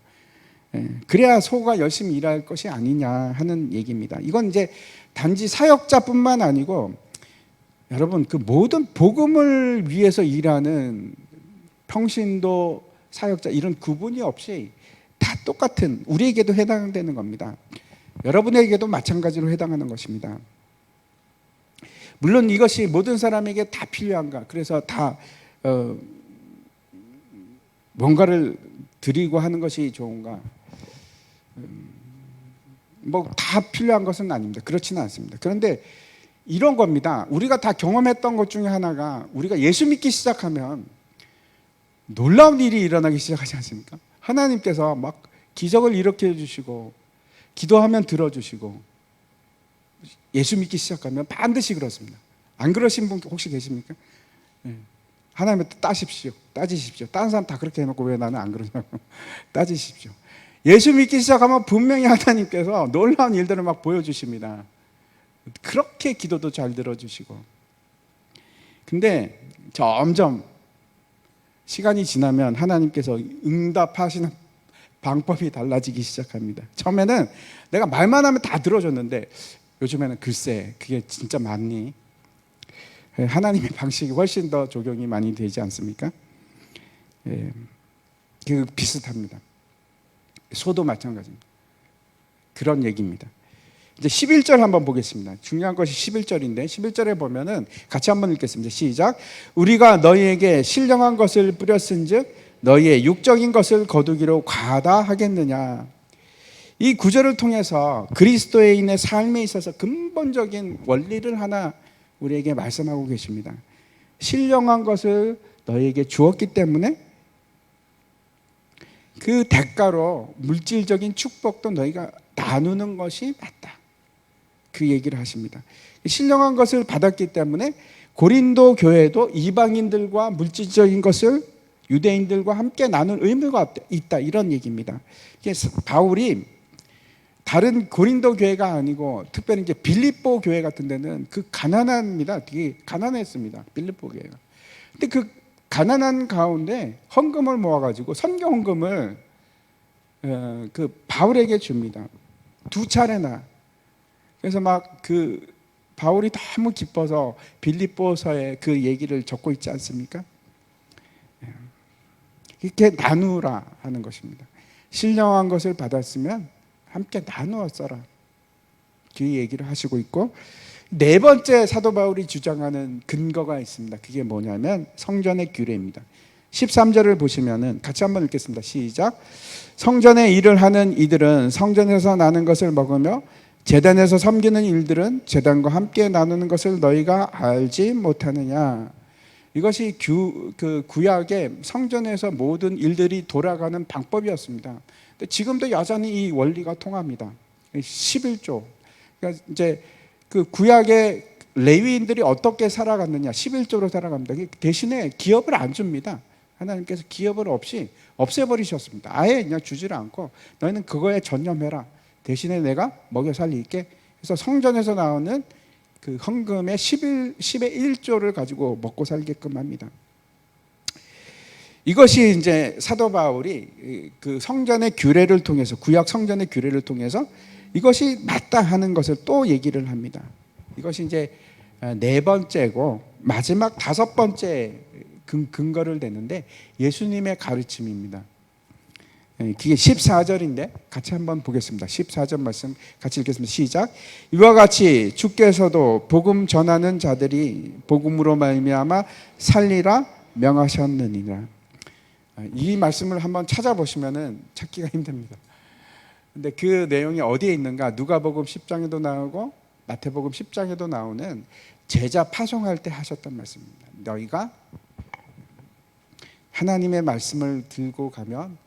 그래야 소가 열심히 일할 것이 아니냐 하는 얘기입니다. 이건 이제 단지 사역자뿐만 아니고 여러분 그 모든 복음을 위해서 일하는 평신도 사역자, 이런 구분이 없이 다 똑같은, 우리에게도 해당되는 겁니다. 여러분에게도 마찬가지로 해당하는 것입니다. 물론 이것이 모든 사람에게 다 필요한가? 그래서 다 뭔가를 드리고 하는 것이 좋은가? 뭐 다 필요한 것은 아닙니다. 그렇지는 않습니다. 그런데 이런 겁니다. 우리가 다 경험했던 것 중에 하나가, 우리가 예수 믿기 시작하면 놀라운 일이 일어나기 시작하지 않습니까? 하나님께서 막 기적을 일으켜 주시고 기도하면 들어주시고, 예수 믿기 시작하면 반드시 그렇습니다. 안 그러신 분 혹시 계십니까? 하나님한테 따지십시오. 다른 사람 다 그렇게 해놓고 왜 나는 안 그러냐고. 따지십시오. 예수 믿기 시작하면 분명히 하나님께서 놀라운 일들을 막 보여주십니다. 그렇게 기도도 잘 들어주시고. 근데 점점 시간이 지나면 하나님께서 응답하시는 방법이 달라지기 시작합니다. 처음에는 내가 말만 하면 다 들어줬는데 요즘에는 글쎄 그게 진짜 맞니? 하나님의 방식이 훨씬 더 적용이 많이 되지 않습니까? 그 비슷합니다. 소도 마찬가지입니다. 그런 얘기입니다. 이제 11절 한번 보겠습니다. 중요한 것이 11절인데 11절에 보면은 같이 한번 읽겠습니다. 시작. 우리가 너희에게 신령한 것을 뿌렸은즉 너희의 육적인 것을 거두기로 과다 하겠느냐. 이 구절을 통해서 그리스도인의 삶에 있어서 근본적인 원리를 하나 우리에게 말씀하고 계십니다. 신령한 것을 너희에게 주었기 때문에 그 대가로 물질적인 축복도 너희가 나누는 것이 맞다. 그 얘기를 하십니다. 신령한 것을 받았기 때문에 고린도 교회도 이방인들과 물질적인 것을 유대인들과 함께 나눌 의무가 있다, 이런 얘기입니다. 바울이 다른 고린도 교회가 아니고 특별히 이제 빌립보 교회 같은 데는 그 가난합니다. 되게 가난했습니다. 빌립보 교회가. 근데 그 가난한 가운데 헌금을 모아가지고 선교 헌금을 그 바울에게 줍니다. 2차례나. 그래서 막 그 바울이 너무 기뻐서 빌립보서에 그 얘기를 적고 있지 않습니까? 이렇게 나누라 하는 것입니다. 신령한 것을 받았으면 함께 나누어 써라, 그 얘기를 하시고 있고, 네 번째 사도 바울이 주장하는 근거가 있습니다. 그게 뭐냐면 성전의 규례입니다. 13절을 보시면은 같이 한번 읽겠습니다. 시작. 성전의 일을 하는 이들은 성전에서 나는 것을 먹으며 제단에서 섬기는 일들은 제단과 함께 나누는 것을 너희가 알지 못하느냐. 이것이 그 구약의 성전에서 모든 일들이 돌아가는 방법이었습니다. 근데 지금도 여전히 이 원리가 통합니다. 11조. 그러니까 이제 그 구약의 레위인들이 어떻게 살아갔느냐, 11조로 살아갑니다. 대신에 기업을 안 줍니다. 하나님께서 기업을 없애버리셨습니다. 아예 그냥 주지를 않고 너희는 그거에 전념해라. 대신에 내가 먹여 살릴게. 그래서 성전에서 나오는 그 헌금의 10의 1조를 가지고 먹고 살게끔 합니다. 이것이 이제 사도 바울이 그 성전의 규례를 통해서, 구약 성전의 규례를 통해서 이것이 맞다 하는 것을 또 얘기를 합니다. 이것이 이제 네 번째고 마지막 다섯 번째 근거를 대는데 예수님의 가르침입니다. 그게 14절인데 같이 한번 보겠습니다. 14절 말씀 같이 읽겠습니다. 시작. 이와 같이 주께서도 복음 전하는 자들이 복음으로 말미암아 살리라 명하셨느니라. 이 말씀을 한번 찾아보시면은 찾기가 힘듭니다. 근데 그 내용이 어디에 있는가? 누가복음 10장에도 나오고 마태복음 10장에도 나오는 제자 파송할 때 하셨던 말씀입니다. 너희가 하나님의 말씀을 들고 가면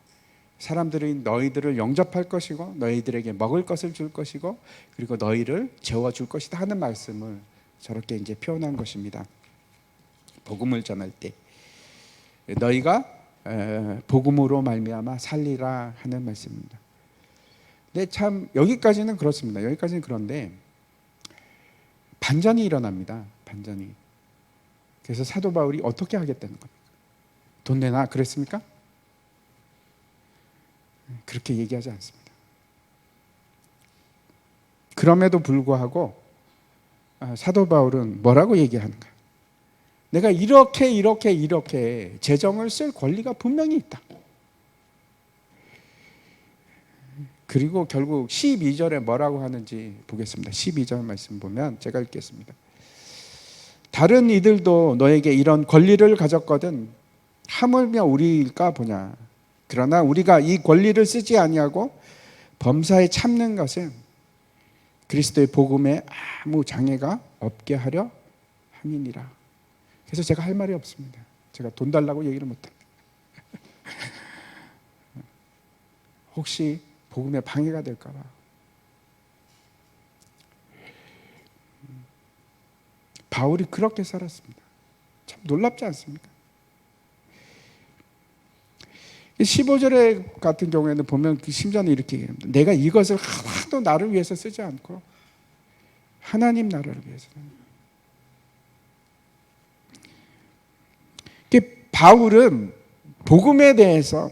사람들이 너희들을 영접할 것이고 너희들에게 먹을 것을 줄 것이고 그리고 너희를 재워줄 것이다 하는 말씀을 저렇게 이제 표현한 것입니다. 복음을 전할 때 너희가 복음으로 말미암아 살리라 하는 말씀입니다. 근데 참 여기까지는 그렇습니다. 여기까지는 그런데 반전이 일어납니다. 반전이. 그래서 사도 바울이 어떻게 하겠다는 겁니까? 돈 내놔 그랬습니까? 그렇게 얘기하지 않습니다. 그럼에도 불구하고 사도 바울은 뭐라고 얘기하는가? 내가 이렇게 재정을 쓸 권리가 분명히 있다. 그리고 결국 12절에 뭐라고 하는지 보겠습니다. 12절 말씀 보면 제가 읽겠습니다. 다른 이들도 너에게 이런 권리를 가졌거든 하물며 우리일까 보냐. 그러나 우리가 이 권리를 쓰지 아니하고 범사에 참는 것은 그리스도의 복음에 아무 장애가 없게 하려 함이니라. 그래서 제가 할 말이 없습니다. 제가 돈 달라고 얘기를 못합니다. 혹시 복음에 방해가 될까 봐. 바울이 그렇게 살았습니다. 참 놀랍지 않습니까? 15절에 같은 경우에는 보면 그 심지어는 이렇게 얘기합니다. 내가 이것을 하나도 나를 위해서 쓰지 않고 하나님 나라를 위해서. 바울은 복음에 대해서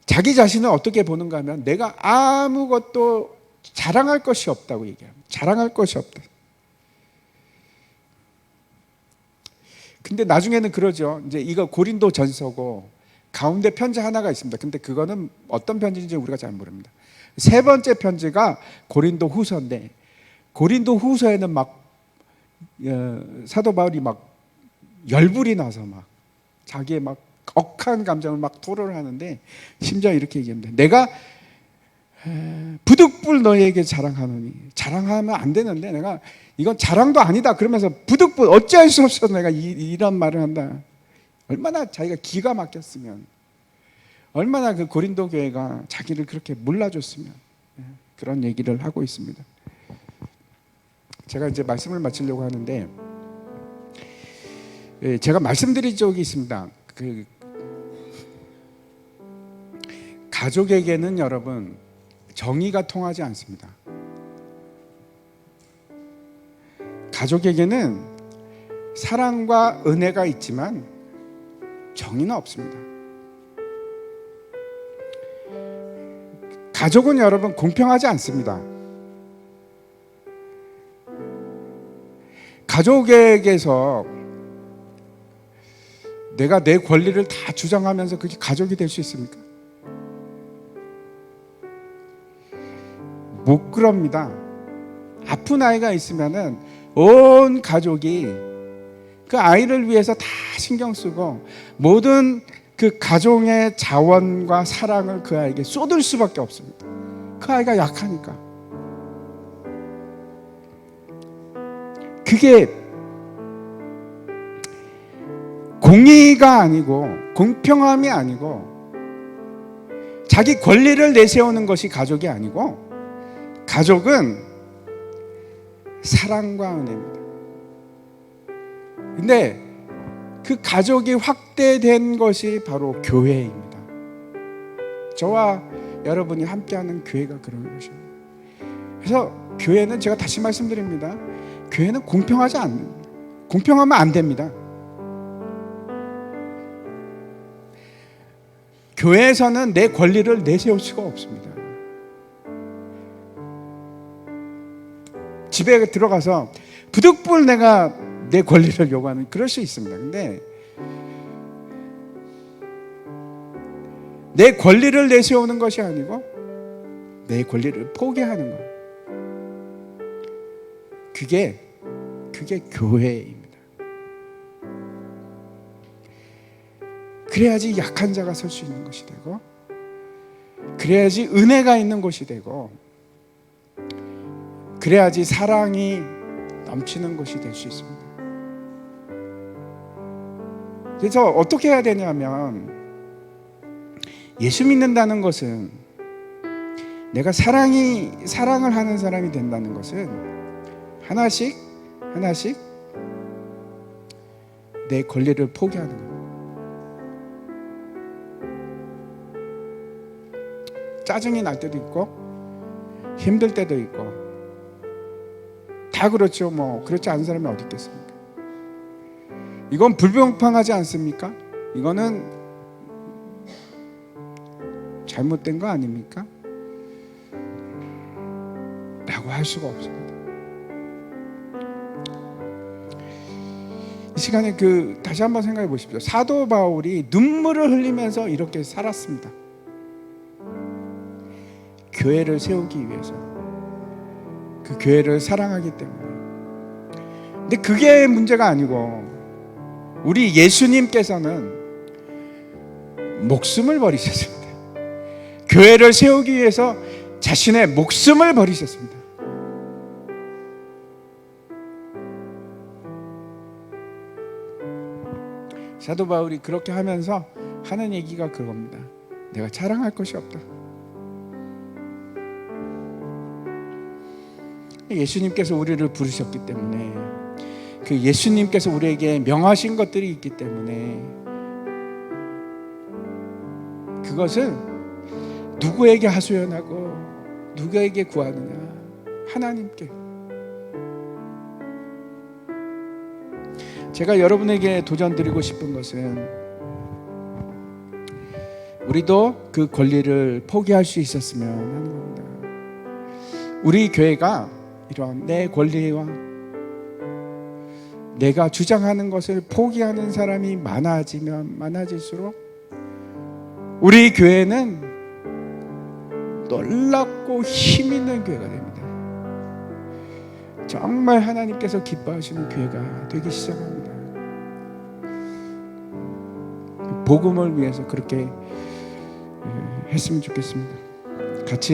자기 자신을 어떻게 보는가 하면 내가 아무것도 자랑할 것이 없다고 얘기합니다. 자랑할 것이 없다. 근데 나중에는 그러죠. 이제 이거 고린도 전서고 가운데 편지 하나가 있습니다. 근데 그거는 어떤 편지인지 우리가 잘 모릅니다. 세 번째 편지가 고린도 후서인데 고린도 후서에는 막 사도 바울이 막 열불이 나서 막 자기의 막 억한 감정을 막 토로를 하는데 심지어 이렇게 얘기합니다. 내가 부득불 너희에게 자랑하노니. 자랑하면 안 되는데 내가 이건 자랑도 아니다 그러면서 부득불 어찌할 수 없어서 내가 이런 말을 한다. 얼마나 자기가 기가 막혔으면, 얼마나 그 고린도 교회가 자기를 그렇게 몰라줬으면. 그런 얘기를 하고 있습니다. 제가 이제 말씀을 마치려고 하는데, 제가 말씀드린 적이 있습니다. 그 가족에게는 여러분 정의가 통하지 않습니다. 가족에게는 사랑과 은혜가 있지만 정의는 없습니다. 가족은 여러분 공평하지 않습니다. 가족에게서 내가 내 권리를 다 주장하면서 그게 가족이 될 수 있습니까? 못 그럽니다. 아픈 아이가 있으면은 온 가족이 그 아이를 위해서 다 신경 쓰고 모든 그 가족의 자원과 사랑을 그 아이에게 쏟을 수밖에 없습니다. 그 아이가 약하니까. 그게 공의가 아니고 공평함이 아니고 자기 권리를 내세우는 것이 가족이 아니고, 가족은 사랑과 은혜입니다. 근데 그 가족이 확대된 것이 바로 교회입니다. 저와 여러분이 함께하는 교회가 그런 것입니다. 그래서 교회는, 제가 다시 말씀드립니다, 교회는 공평하지 않습니다. 공평하면 안 됩니다. 교회에서는 내 권리를 내세울 수가 없습니다. 집에 들어가서 부득불 내가 내 권리를 요구하는, 그럴 수 있습니다. 근데 내 권리를 내세우는 것이 아니고 내 권리를 포기하는 것, 그게 교회입니다. 그래야지 약한 자가 설 수 있는 것이 되고, 그래야지 은혜가 있는 곳이 되고, 그래야지 사랑이 넘치는 곳이 될 수 있습니다. 그래서 어떻게 해야 되냐면, 예수 믿는다는 것은, 내가 사랑을 하는 사람이 된다는 것은 하나씩 내 권리를 포기하는 거예요. 짜증이 날 때도 있고 힘들 때도 있고 다 그렇죠. 뭐 그렇지 않은 사람이 어디 있겠습니까? 이건 불공평하지 않습니까? 이거는 잘못된 거 아닙니까? 라고 할 수가 없습니다. 이 시간에 다시 한번 생각해 보십시오. 사도 바울이 눈물을 흘리면서 이렇게 살았습니다. 교회를 세우기 위해서, 그 교회를 사랑하기 때문에. 근데 그게 문제가 아니고, 우리 예수님께서는 목숨을 버리셨습니다. 교회를 세우기 위해서 자신의 목숨을 버리셨습니다. 사도 바울이 그렇게 하면서 하는 얘기가 그겁니다. 내가 자랑할 것이 없다. 예수님께서 우리를 부르셨기 때문에, 그 예수님께서 우리에게 명하신 것들이 있기 때문에, 그것을 누구에게 하소연하고 누구에게 구하느냐? 하나님께. 제가 여러분에게 도전드리고 싶은 것은, 우리도 그 권리를 포기할 수 있었으면 하는 겁니다. 우리 교회가 이런 내 권리와 내가 주장하는 것을 포기하는 사람이 많아지면 많아질수록 우리 교회는 놀랍고 힘 있는 교회가 됩니다. 정말 하나님께서 기뻐하시는 교회가 되기 시작합니다. 복음을 위해서 그렇게 했으면 좋겠습니다.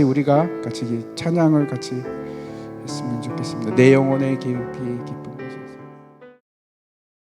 우리가 같이 찬양을 같이 했으면 좋겠습니다. 내 영혼의 깊이